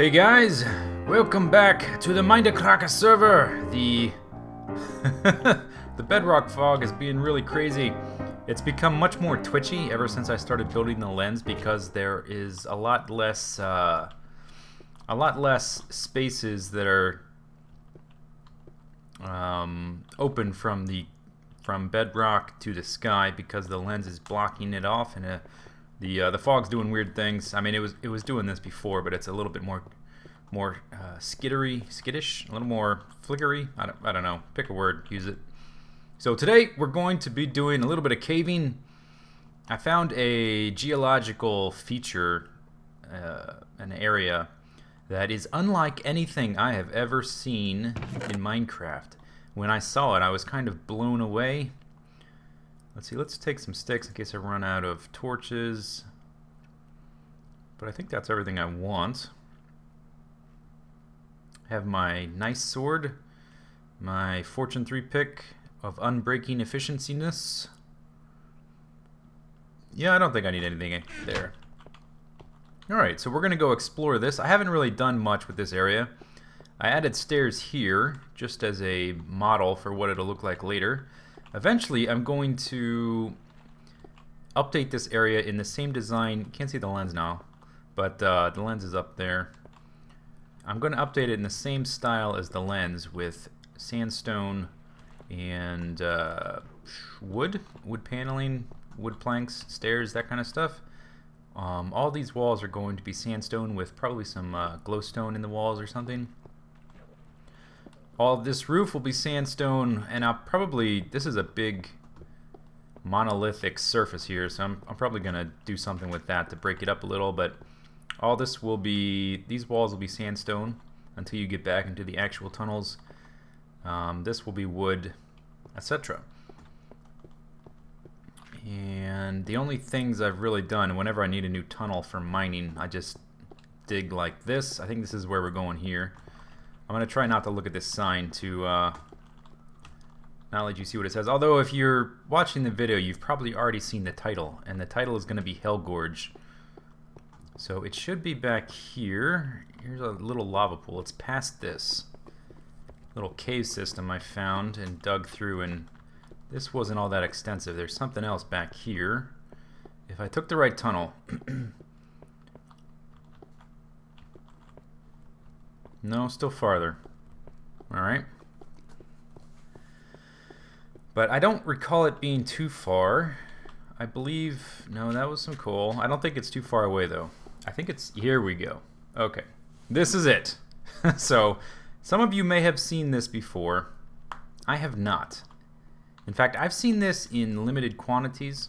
Hey guys, welcome back to the Mindcrack server. The the bedrock fog is being really crazy. It's become much more twitchy ever since I started building the lens because there is a lot less spaces that are open from bedrock to the sky because the lens is blocking it off, and the fog's doing weird things. I mean, it was doing this before, but it's a little bit more skittish, a little more flickery. I don't know. Pick a word, use it. So today we're going to be doing a little bit of caving. I found a geological feature, an area that is unlike anything I have ever seen in Minecraft. When I saw it, I was kind of blown away. Let's see, let's take some sticks in case I run out of torches. But I think that's everything I want. I have my nice sword, my Fortune 3 pick of unbreaking efficienciness. Yeah, I don't think I need anything there. Alright, so we're going to go explore this. I haven't really done much with this area. I added stairs here just as a model for what it'll look like later. Eventually, I'm going to update this area in the same design. You can't see the lens now, but the lens is up there. I'm going to update it in the same style as the lens with sandstone and wood paneling, wood planks, stairs, that kind of stuff. All these walls are going to be sandstone with probably some glowstone in the walls or something. All of this roof will be sandstone, and this is a big monolithic surface here, so I'm probably going to do something with that to break it up a little, but all this will be, these walls will be sandstone until you get back into the actual tunnels. This will be wood, etc. And the only things I've really done, whenever I need a new tunnel for mining, I just dig like this. I think this is where we're going here. I'm going to try not to look at this sign to not let you see what it says. Although if you're watching the video, you've probably already seen the title, and the title is going to be Hellgorge. So it should be back here. Here's a little lava pool. It's past this little cave system I found and dug through, and this wasn't all that extensive. There's something else back here. If I took the right tunnel. No, still farther. Alright. But I don't recall it being too far. I believe... No, that was some coal. I don't think it's too far away, though. I think it's... Here we go. Okay. This is it. So, some of you may have seen this before. I have not. In fact, I've seen this in limited quantities,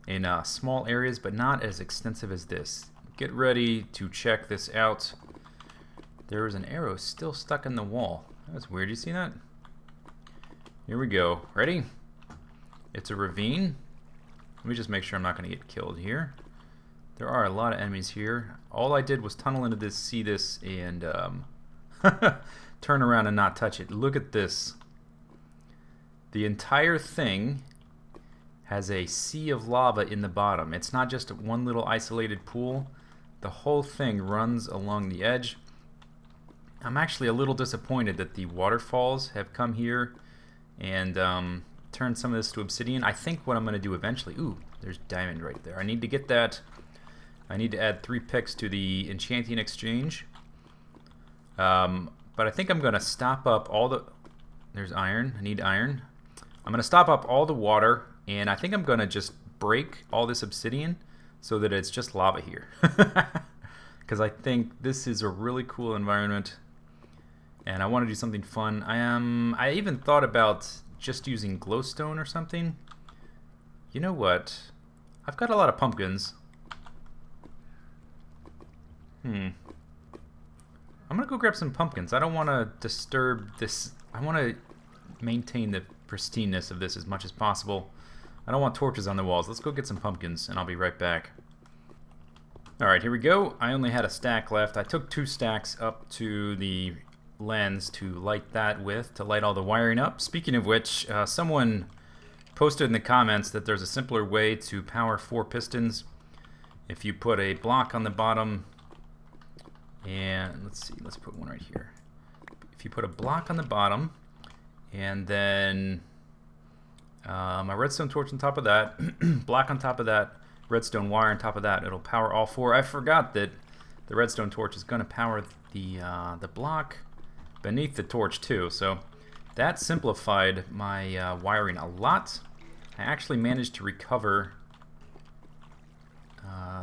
in small areas, but not as extensive as this. Get ready to check this out. There was an arrow still stuck in the wall. That's weird. You see that? Here we go. Ready? It's a ravine. Let me just make sure I'm not going to get killed here. There are a lot of enemies here. All I did was tunnel into this, see this, and turn around and not touch it. Look at this. The entire thing has a sea of lava in the bottom. It's not just one little isolated pool. The whole thing runs along the edge. I'm actually a little disappointed that the waterfalls have come here and turned some of this to obsidian. I think what I'm going to do eventually... Ooh, there's diamond right there. I need to get that. I need to add 3 picks to the enchanting exchange. But I think I'm going to stop up all the... There's iron. I need iron. I'm going to stop up all the water, and I think I'm going to just break all this obsidian so that it's just lava here. Because I think this is a really cool environment, and I want to do something fun. I even thought about just using glowstone or something. You know what? I've got a lot of pumpkins. I'm going to go grab some pumpkins. I don't want to disturb this. I want to maintain the pristineness of this as much as possible. I don't want torches on the walls. Let's go get some pumpkins, and I'll be right back. Alright, here we go. I only had a stack left. I took 2 stacks up to the lens to light that with, to light all the wiring up. Speaking of which, someone posted in the comments that there's a simpler way to power 4 pistons. If you put a block on the bottom And let's see, let's put one right here. If you put a block on the bottom, and then my redstone torch on top of that, block on top of that, redstone wire on top of that, it'll power all four. I forgot that the redstone torch is going to power the block beneath the torch too, so that simplified my wiring a lot. I actually managed to recover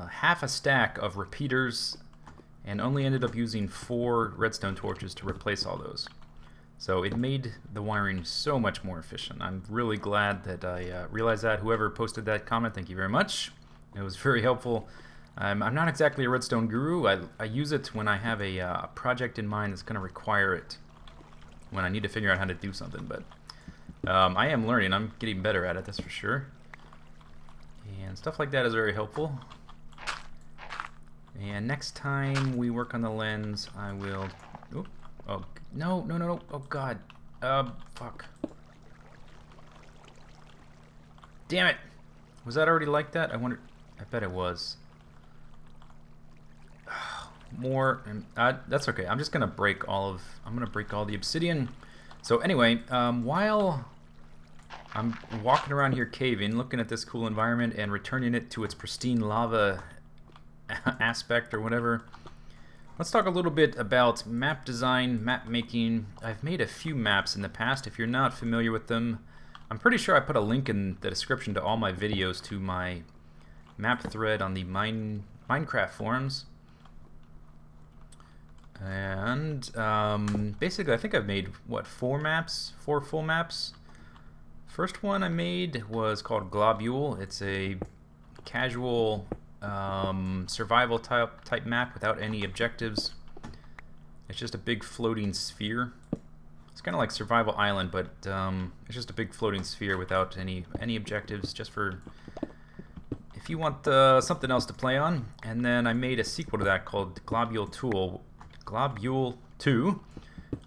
half a stack of repeaters and only ended up using 4 redstone torches to replace all those. So it made the wiring so much more efficient. I'm really glad that I realized that. Whoever posted that comment, thank you very much. It was very helpful. I'm not exactly a redstone guru. I use it when I have a project in mind that's going to require it, when I need to figure out how to do something. But I am learning. I'm getting better at it, that's for sure. And stuff like that is very helpful. And next time we work on the lens, I will... Oh, no. Oh, God. Fuck. Damn it. Was that already like that? I wonder... I bet it was. More... that's okay. I'm just going to break all of... I'm going to break all the obsidian. So anyway, while I'm walking around here caving, looking at this cool environment and returning it to its pristine lava aspect or whatever, let's talk a little bit about map design, map making. I've made a few maps in the past. If you're not familiar with them, I'm pretty sure I put a link in the description to all my videos to my map thread on the Mindcrack forums. And basically I think I've made, what, 4 maps? 4 full maps? First one I made was called Globule. It's a casual survival type map without any objectives. It's just a big floating sphere. It's kind of like Survival Island, but it's just a big floating sphere without any objectives, just for if you want something else to play on. And then I made a sequel to that called Globule 2,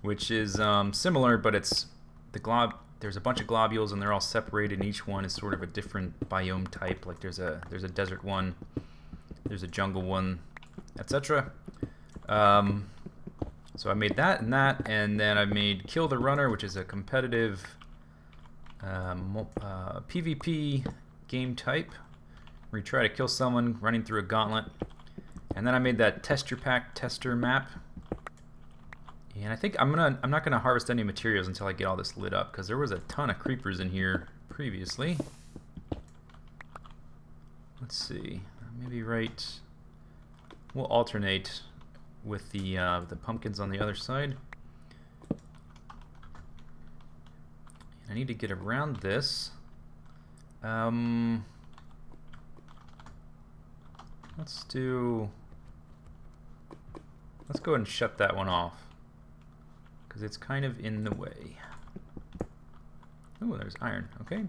which is similar, but it's there's a bunch of globules and they're all separated, and each one is sort of a different biome type. Like there's a desert one, there's a jungle one, etc. So I made that, and then I made Kill the Runner, which is a competitive PvP game type where you try to kill someone running through a gauntlet. And then I made that Texture Pack Tester map. And I think I'm not gonna harvest any materials until I get all this lit up, because there was a ton of creepers in here previously. Let's see, maybe we'll alternate with the pumpkins on the other side. I need to get around this. Let's go ahead and shut that one off, because it's kind of in the way. Oh, there's iron. Okay.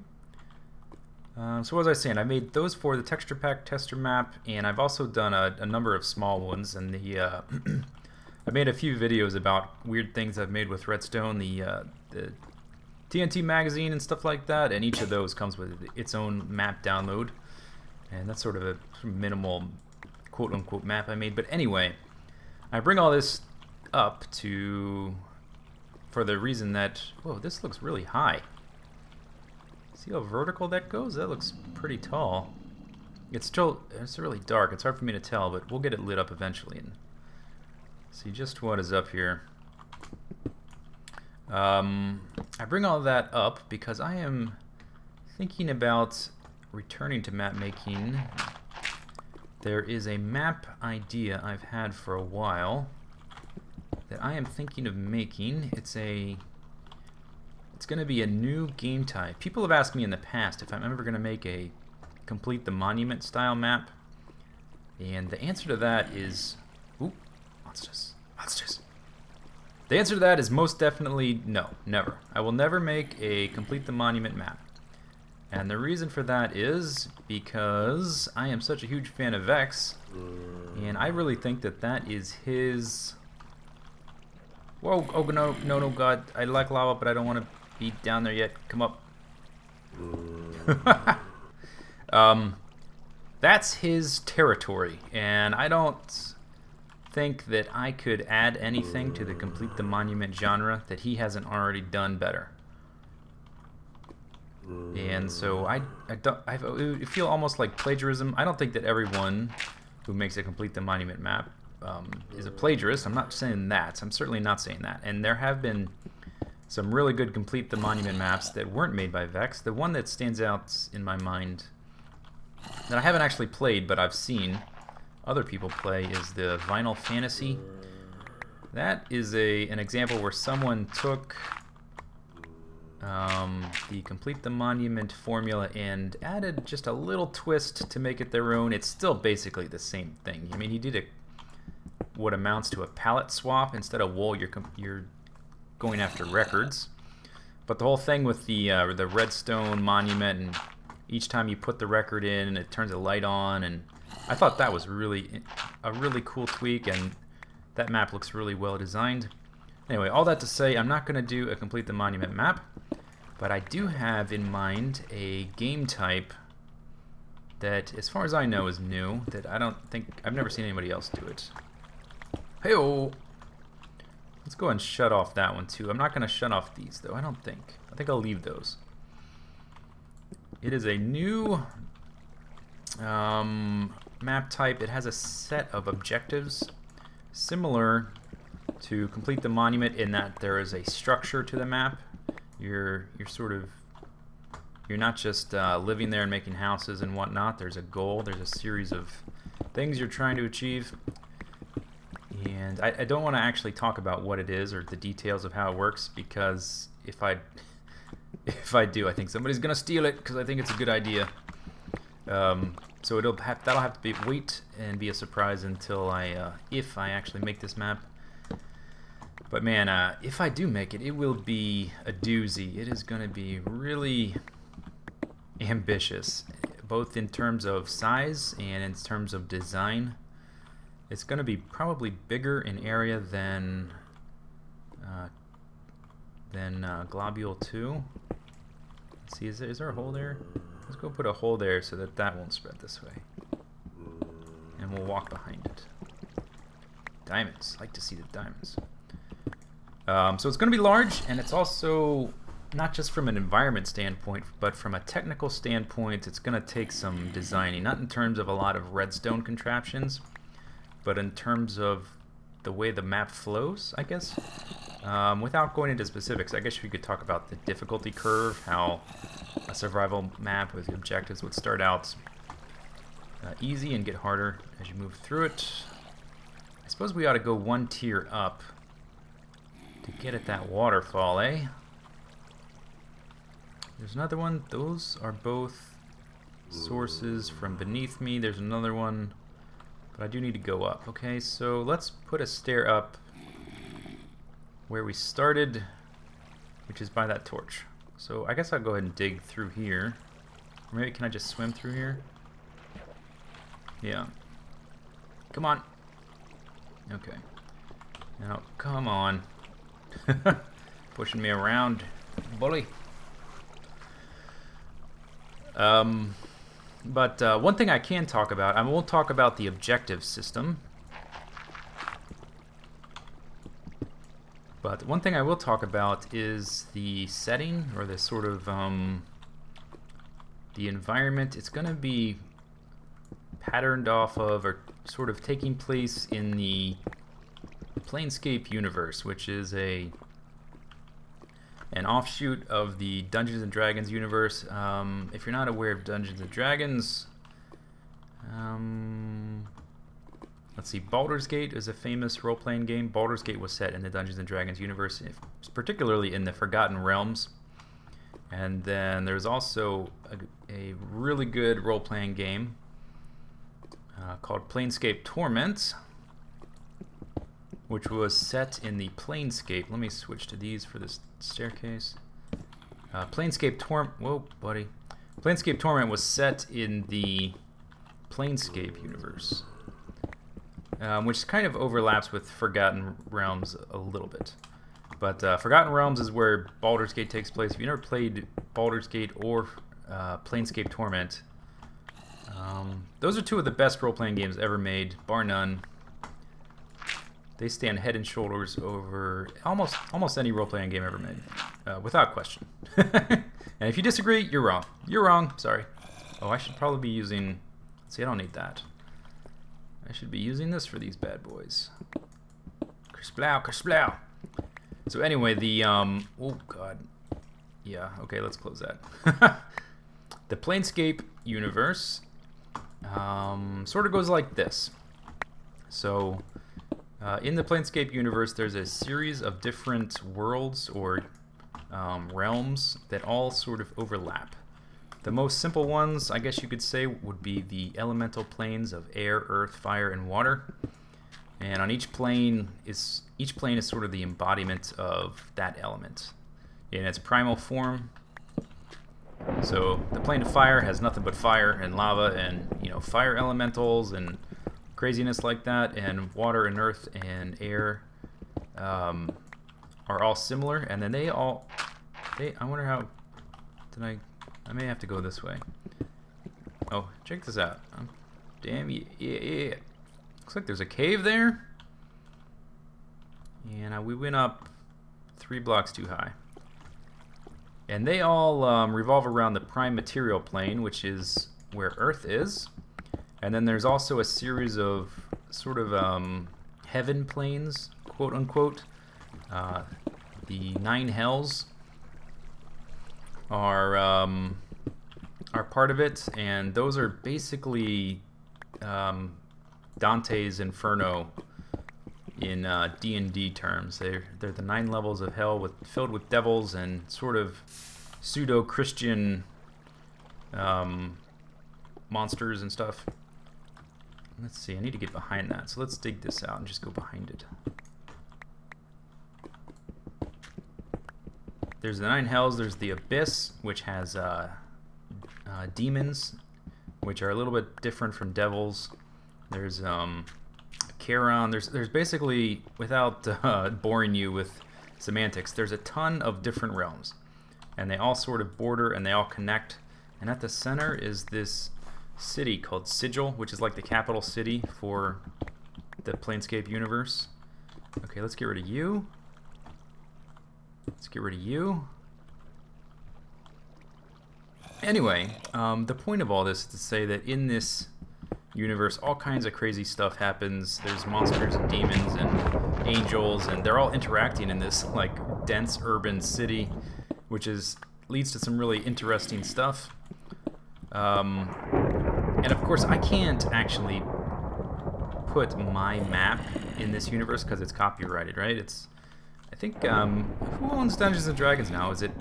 So what was I saying? I made those for the Texture Pack Tester map, and I've also done a number of small ones. And I made a few videos about weird things I've made with Redstone, the TNT magazine and stuff like that. And each of those comes with its own map download, and that's sort of a minimal quote-unquote map I made. But anyway, I bring all this up for the reason that, whoa, this looks really high. See how vertical that goes? That looks pretty tall. It's really dark. It's hard for me to tell, but we'll get it lit up eventually and see just what is up here. I bring all that up because I am thinking about returning to map making. There is a map idea I've had for a while that I am thinking of making. It's going to be a new game type. People have asked me in the past if I'm ever going to make a complete the monument style map, and the answer to that is, ooh, monsters. The answer to that is most definitely no, never. I will never make a complete the monument map. And the reason for that is because I am such a huge fan of Vex, and I really think that is his... Whoa, oh no, God, I like lava, but I don't want to be down there yet. Come up. That's his territory, and I don't think that I could add anything to the Complete the Monument genre that he hasn't already done better. And so I feel almost like plagiarism. I don't think that everyone who makes a Complete the Monument map is a plagiarist. I'm not saying that. I'm certainly not saying that. And there have been some really good Complete the Monument maps that weren't made by Vex. The one that stands out in my mind that I haven't actually played, but I've seen other people play, is the Vinyl Fantasy. That is an example where someone took the Complete the Monument formula and added just a little twist to make it their own. It's still basically the same thing. I mean, he did what amounts to a palette swap. Instead of wool, you're going after records. But the whole thing with the Redstone monument, and each time you put the record in, it turns a light on, and I thought that was a really cool tweak, and that map looks really well designed. Anyway, all that to say, I'm not going to do a Complete the Monument map, but I do have in mind a game type that, as far as I know, is new, that I've never seen anybody else do it. Hey-oh! Let's go and shut off that one too. I'm not going to shut off these though, I don't think. I think I'll leave those. It is a new map type. It has a set of objectives similar to Complete the Monument in that there is a structure to the map. You're not just living there and making houses and whatnot. There's a goal. There's a series of things you're trying to achieve. And I don't want to actually talk about what it is or the details of how it works, because if I do, I think somebody's gonna steal it because I think it's a good idea. So that'll have to wait and be a surprise until if I actually make this map. But man, if I do make it, it will be a doozy. It is gonna be really ambitious, both in terms of size and in terms of design. It's going to be probably bigger in area than Globule 2. Let's see, is there a hole there? Let's go put a hole there so that won't spread this way. And we'll walk behind it. Diamonds. Like to see the diamonds. So it's going to be large, and it's also not just from an environment standpoint, but from a technical standpoint, it's going to take some designing. Not in terms of a lot of redstone contraptions, but in terms of the way the map flows, I guess. Without going into specifics, I guess we could talk about the difficulty curve, how a survival map with objectives would start out easy and get harder as you move through it. I suppose we ought to go one tier up to get at that waterfall, eh? There's another one. Those are both sources from beneath me. There's another one. But I do need to go up. Okay, so let's put a stair up where we started, which is by that torch. So I guess I'll go ahead and dig through here. Or maybe can I just swim through here? Yeah. Come on. Okay. Now, come on. Pushing me around, bully. But one thing I can talk about, I won't talk about the objective system, but one thing I will talk about is the setting, or the sort of the environment. It's going to be patterned off of, or sort of taking place in the Planescape universe, which is an offshoot of the Dungeons and Dragons universe. If you're not aware of Dungeons and Dragons, let's see, Baldur's Gate is a famous role-playing game. Baldur's Gate was set in the Dungeons and Dragons universe, particularly in the Forgotten Realms. And then there's also a really good role-playing game called Planescape Torment, which was set in the Planescape. Let me switch to these for this staircase. Planescape Torment. Whoa, buddy. Planescape Torment was set in the Planescape universe, which kind of overlaps with Forgotten Realms a little bit. But Forgotten Realms is where Baldur's Gate takes place. If you never played Baldur's Gate or Planescape Torment, those are two of the best role-playing games ever made, bar none. They stand head and shoulders over almost any role-playing game ever made, without question. And if you disagree, you're wrong. You're wrong. Sorry. Oh, I should probably be using... See, I don't need that. I should be using this for these bad boys. Kersplow, kersplow. So anyway, the... oh, God. Yeah, okay, let's close that. The Planescape universe sort of goes like this. So... in the Planescape universe, there's a series of different worlds or realms that all sort of overlap. The most simple ones, I guess you could say, would be the elemental planes of air, earth, fire, and water. And on each plane is sort of the embodiment of that element in its primal form. So the plane of fire has nothing but fire and lava and, you know, fire elementals and craziness like that, and water and earth and air are all similar, and then I wonder how, I may have to go this way. Oh, check this out. Damn, yeah. Looks like there's a cave there, and we went up 3 blocks too high. And they all revolve around the prime material plane, which is where Earth is. And then there's also a series of sort of heaven planes, quote unquote. The 9 hells are part of it, and those are basically Dante's Inferno in D&D terms. They're the 9 levels of hell filled with devils and sort of pseudo-Christian monsters and stuff. Let's see, I need to get behind that, so let's dig this out and just go behind it. There's the 9 hells, there's the Abyss, which has demons, which are a little bit different from devils. There's Charon, there's basically, without boring you with semantics, there's a ton of different realms. And they all sort of border and they all connect. And at the center is this city called Sigil, which is like the capital city for the Planescape universe. Okay, let's get rid of you. Let's get rid of you. Anyway, the point of all this is to say that in this universe, all kinds of crazy stuff happens. There's monsters and demons and angels, and they're all interacting in this like dense urban city, which leads to some really interesting stuff. And of course, I can't actually put my map in this universe because it's copyrighted, right? I think, who owns Dungeons & Dragons now? Is it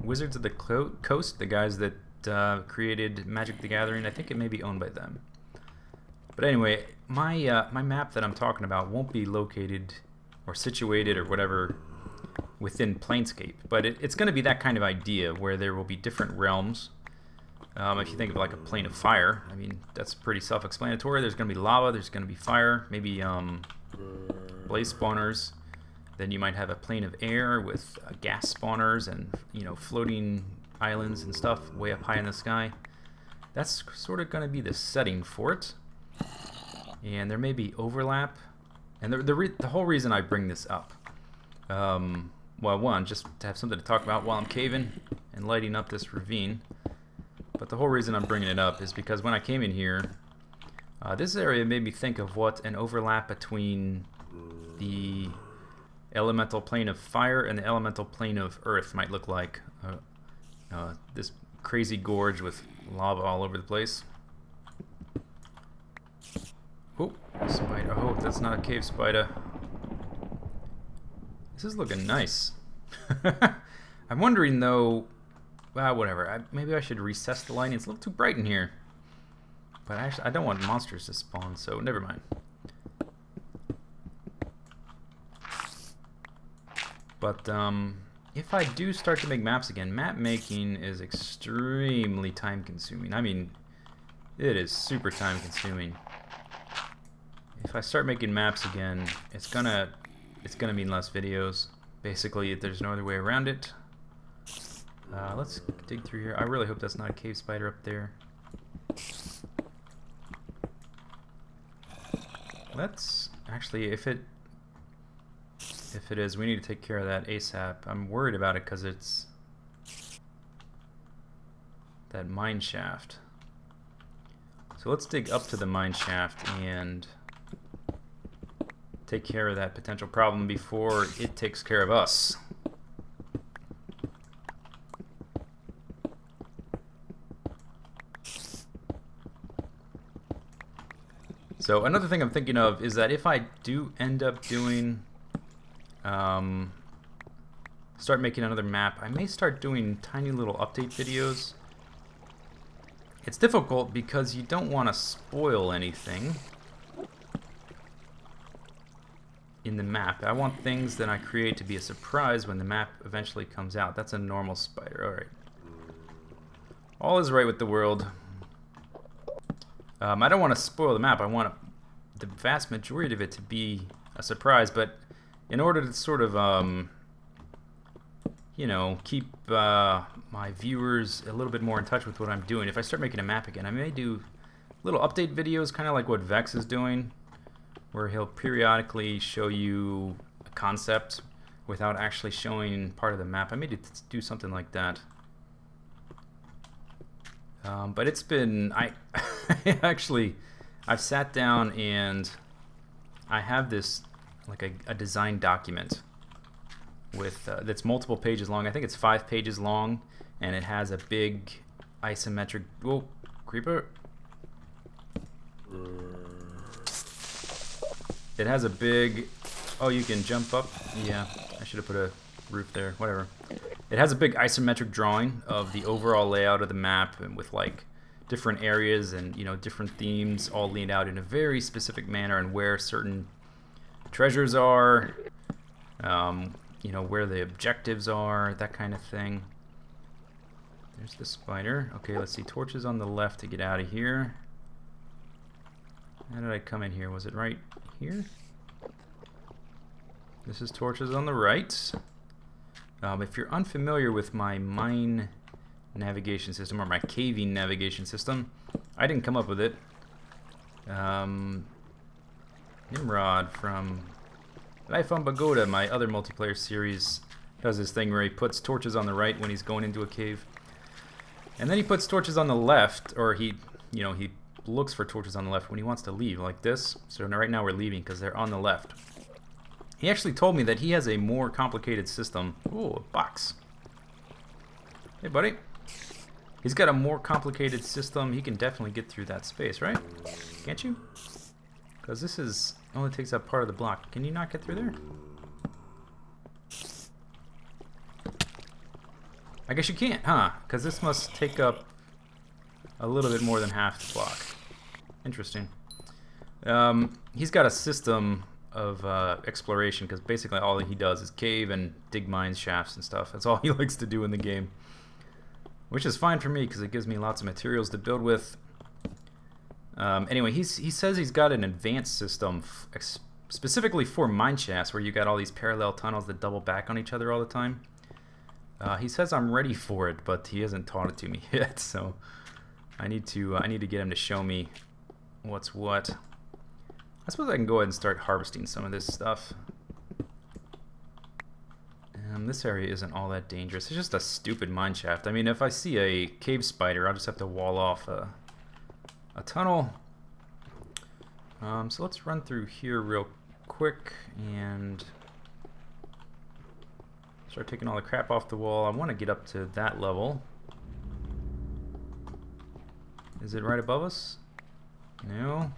Wizards of the Coast, the guys that created Magic the Gathering? I think it may be owned by them. But anyway, my map that I'm talking about won't be located or situated or whatever within Planescape, but it's going to be that kind of idea where there will be different realms. If you think of like a plane of fire, I mean, that's pretty self-explanatory. There's going to be lava, there's going to be fire, maybe blaze spawners. Then you might have a plane of air with gas spawners and, you know, floating islands and stuff way up high in the sky. That's sort of going to be the setting for it. And there may be overlap. And the whole reason I bring this up, well, one, just to have something to talk about while I'm caving and lighting up this ravine. But the whole reason I'm bringing it up is because when I came in here, this area made me think of what an overlap between the elemental plane of fire and the elemental plane of earth might look like. This crazy gorge with lava all over the place. Oh, spider. I hope that's not a cave spider. This is looking nice. I'm wondering though, well, whatever. Maybe I should recess the lighting. It's a little too bright in here. But actually, I don't want monsters to spawn, so never mind. But if I do start to make maps again, map making is extremely time consuming. I mean, it is super time consuming. If I start making maps again, it's gonna mean less videos. Basically, there's no other way around it. Let's dig through here. I really hope that's not a cave spider up there. Let's actually, if it If it is, we need to take care of that ASAP. I'm worried about it because it's that mine shaft. So let's dig up to the mine shaft and take care of that potential problem before it takes care of us. So another thing I'm thinking of is that if I do end up doing, start making another map, I may start doing tiny little update videos. It's difficult because you don't want to spoil anything in the map. I want things that I create to be a surprise when the map eventually comes out. That's a normal spider. Alright. All is right with the world. I don't want to spoil the map. I want the vast majority of it to be a surprise, but in order to sort of, you know, keep my viewers a little bit more in touch with what I'm doing, if I start making a map again, I may do little update videos, kind of like what Vex is doing, where he'll periodically show you a concept without actually showing part of the map. I may do something like that. But it's been, I've sat down and I have this, like a design document with, that's multiple pages long. I think it's 5 pages long, and it has a big isometric, whoa, creeper. It has a big, oh, you can jump up. Yeah, I should have put a roof there, whatever. It has a big isometric drawing of the overall layout of the map, and with like different areas and, you know, different themes all laid out in a very specific manner, and where certain treasures are, you know, where the objectives are, that kind of thing. There's the spider. Okay, let's see, torches on the left to get out of here. How did I come in here? Was it right here? This is torches on the right. If you're unfamiliar with my mine navigation system, or my caving navigation system, I didn't come up with it. Nimrod from Life on Pagoda, my other multiplayer series, does this thing where he puts torches on the right when he's going into a cave, and then he puts torches on the left, or he looks for torches on the left when he wants to leave, like this. So right now we're leaving because they're on the left. He actually told me that he has a more complicated system. Ooh, a box. Hey, buddy. He's got a more complicated system. He can definitely get through that space, right? Can't you? Because this is only takes up part of the block. Can you not get through there? I guess you can't, huh? Because this must take up a little bit more than half the block. Interesting. He's got a system of exploration, because basically all he does is cave and dig mine shafts and stuff. That's all he likes to do in the game, which is fine for me because it gives me lots of materials to build with. Anyway, he says he's got an advanced system specifically for mine shafts, where you got all these parallel tunnels that double back on each other all the time. He says I'm ready for it, but he hasn't taught it to me yet, so I need to get him to show me what's what. I suppose I can go ahead and start harvesting some of this stuff. This area isn't all that dangerous. It's just a stupid mine shaft. I mean, if I see a cave spider, I'll just have to wall off a tunnel. So let's run through here real quick and start taking all the crap off the wall. I want to get up to that level. Is it right above us? No.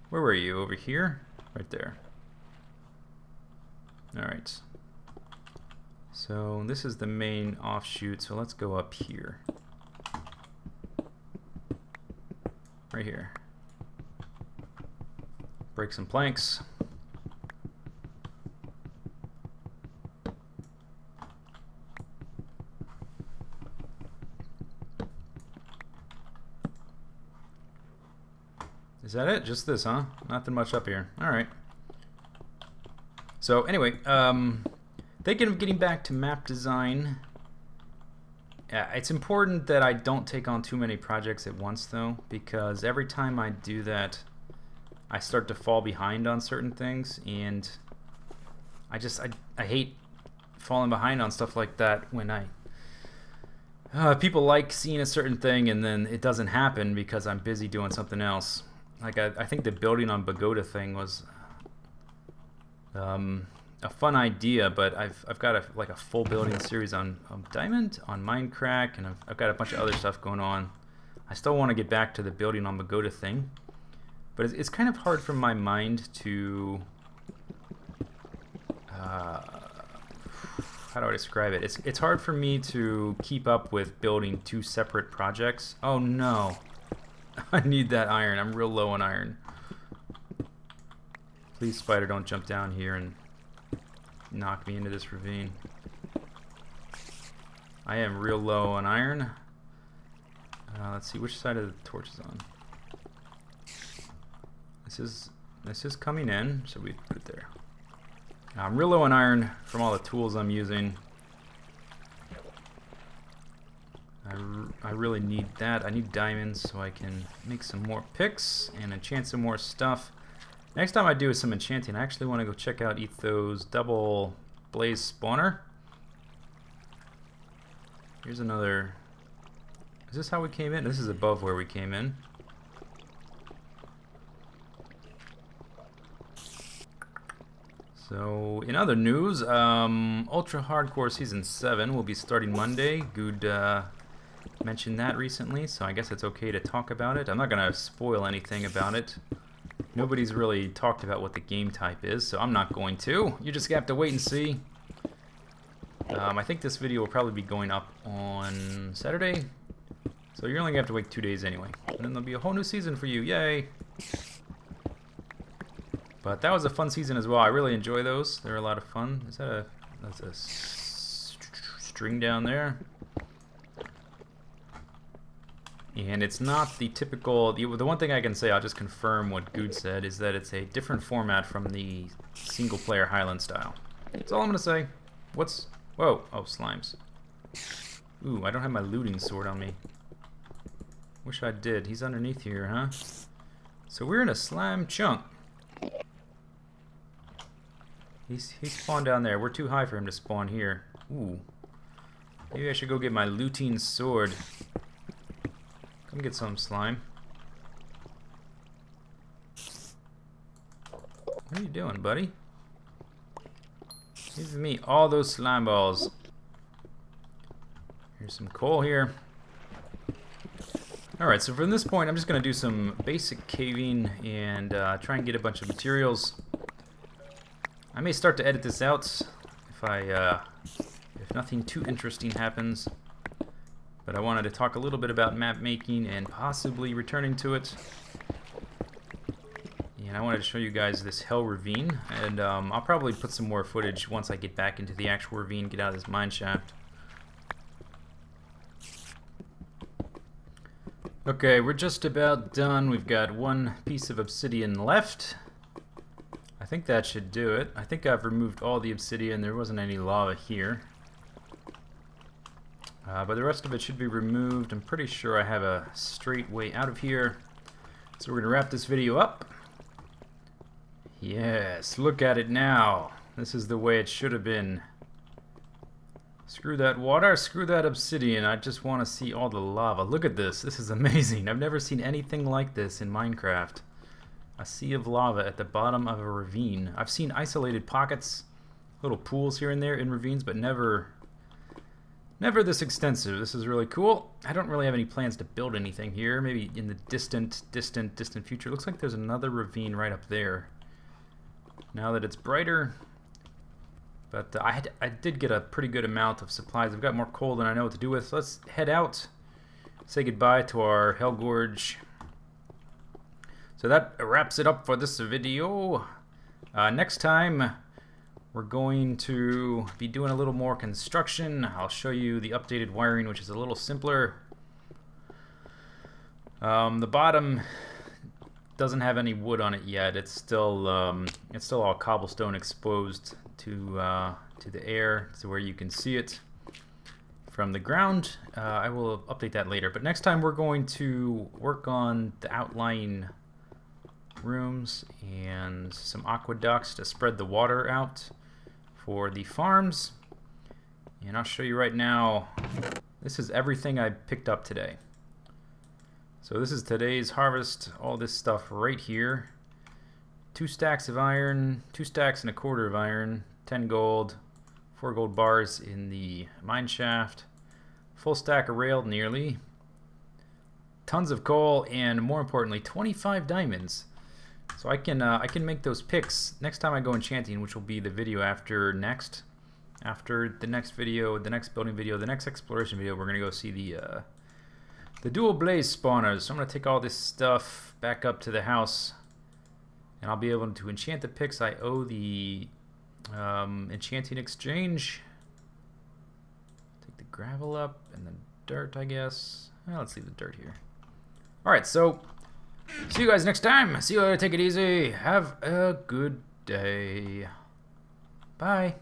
Where were you? Over here? Right there. Alright. So this is the main offshoot, so let's go up here. Right here. Break some planks. Is that it? Just this, huh? Nothing much up here. Alright. So anyway, thinking of getting back to map design. It's important that I don't take on too many projects at once, though, because every time I do that, I start to fall behind on certain things, and I hate falling behind on stuff like that when people like seeing a certain thing and then it doesn't happen because I'm busy doing something else. Like I think the building on Pagoda thing was a fun idea, but I've got a full building series on Diamond, on Mindcrack, and I've got a bunch of other stuff going on. I still want to get back to the building on Pagoda thing, but it's kind of hard for my mind to how do I describe it? It's hard for me to keep up with building two separate projects. Oh no. I need that iron. I'm real low on iron. Please, spider, don't jump down here and knock me into this ravine. I am real low on iron. Let's see, which side of the torch is on? This is coming in, so we put it there. I'm real low on iron from all the tools I'm using. I really need that. I need diamonds so I can make some more picks and enchant some more stuff. Next time I do some enchanting, I actually want to go check out Ethos double blaze spawner. Here's another. Is this how we came in? This is above where we came in. So, in other news, Ultra Hardcore Season 7 will be starting Monday. Good mentioned that recently, so I guess it's okay to talk about it. I'm not going to spoil anything about it. Nobody's really talked about what the game type is, so I'm not going to. You just have to wait and see. I think this video will probably be going up on Saturday, so you're only going to have to wait 2 days anyway. And then there'll be a whole new season for you. Yay! But that was a fun season as well. I really enjoy those. They're a lot of fun. Is that that's a string down there? And it's not the typical. The one thing I can say, I'll just confirm what Good said, is that it's a different format from the single-player Highland style. That's all I'm gonna say. What's? Whoa! Oh, slimes. Ooh, I don't have my looting sword on me. Wish I did. He's underneath here, huh? So we're in a slime chunk. He spawned down there. We're too high for him to spawn here. Ooh. Maybe I should go get my looting sword. Come get some slime. What are you doing, buddy? Give me all those slime balls. Here's some coal here. Alright, so from this point I'm just going to do some basic caving and try and get a bunch of materials. I may start to edit this out if nothing too interesting happens. But I wanted to talk a little bit about map making and possibly returning to it. And I wanted to show you guys this Hell Ravine. And I'll probably put some more footage once I get back into the actual ravine, get out of this mine shaft. Okay, we're just about done. We've got one piece of obsidian left. I think that should do it. I think I've removed all the obsidian. There wasn't any lava here. But the rest of it should be removed. I'm pretty sure I have a straight way out of here. So we're going to wrap this video up. Yes, look at it now. This is the way it should have been. Screw that water, screw that obsidian. I just want to see all the lava. Look at this. This is amazing. I've never seen anything like this in Minecraft. A sea of lava at the bottom of a ravine. I've seen isolated pockets, little pools here and there in ravines, but never this extensive. This is really cool. I don't really have any plans to build anything here. Maybe in the distant future. Looks like there's another ravine right up there. Now that it's brighter. But I did get a pretty good amount of supplies. I've got more coal than I know what to do with. So let's head out. Say goodbye to our Hellgorge. So that wraps it up for this video. Next time, we're going to be doing a little more construction. I'll show you the updated wiring, which is a little simpler. The bottom doesn't have any wood on it yet. It's still all cobblestone exposed to the air, to where you can see it from the ground. I will update that later. But next time, we're going to work on the outlying rooms and some aqueducts to spread the water out. for the farms. And I'll show you right now. This is everything I picked up today. So this is today's harvest. All this stuff right here. 2 stacks of iron, 2 stacks and a quarter of iron, 10 gold, 4 gold bars in the mine shaft, full stack of rail nearly, tons of coal, and more importantly 25 diamonds. So I can make those picks next time I go enchanting, which will be the video after next. After the next video, the next building video, the next exploration video, we're gonna go see the dual blaze spawners. So I'm gonna take all this stuff back up to the house, and I'll be able to enchant the picks. I owe the enchanting exchange. Take the gravel up and the dirt, I guess. Well, let's leave the dirt here. All right, so see you guys next time. See you later. Take it easy. Have a good day. Bye.